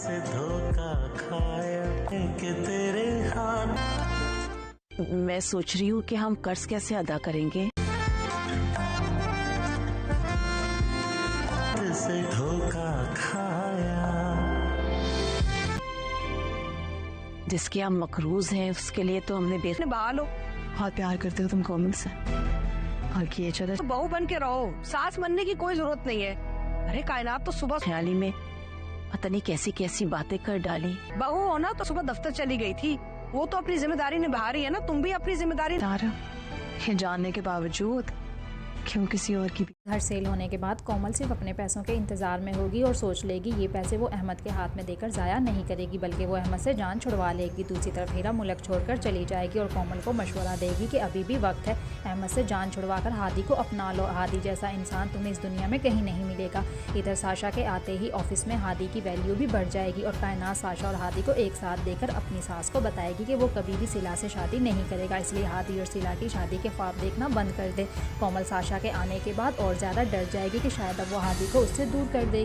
से धोखा खाया कि तेरे हाथ। मैं सोच रही हूँ कि हम कर्ज कैसे अदा करेंगे। से धोखा खाया, जिसके हम मकरूज हैं उसके लिए तो हमने बहा लो। बहुत प्यार करते हो तुम कोमल से, और किए चले तो बहू बन के रहो, सास बनने की कोई जरूरत नहीं है। अरे कायनात तो सुबह ख्याली में पता नहीं कैसी कैसी बातें कर डाली। बहू हो ना तो सुबह दफ्तर चली गई थी, वो तो अपनी जिम्मेदारी निभा रही है ना, तुम भी अपनी जिम्मेदारी। तारा, ये जानने के बावजूद क्यों किसी और की घर सेल होने के बाद कोमल सिर्फ अपने पैसों के इंतजार में होगी और सोच लेगी ये पैसे वो अहमद के हाथ में देकर ज़ाया नहीं करेगी, बल्कि वो अहमद से जान छुड़वा लेगी। दूसरी तरफ हीरा मुल्क छोड़कर चली जाएगी और कोमल को मशवरा देगी कि अभी भी वक्त है, अहमद से जान छुड़वाकर हादी को अपना लो। हादी जैसा इंसान तुम्हें इस दुनिया में कहीं नहीं मिलेगा। इधर साशा के आते ही ऑफिस में हादी की वैल्यू भी बढ़ जाएगी और कायनात साशा और हादी को एक साथ देकर अपनी सास को बताएगी कि वो कभी भी सिला से शादी नहीं करेगा, इसलिए हादी और सिला की शादी के ख्वाब देखना बंद कर दे। कोमल साशा के आने के बाद और ज़्यादा डर जाएगी कि शायद अब वो हादी को उससे दूर कर देगी।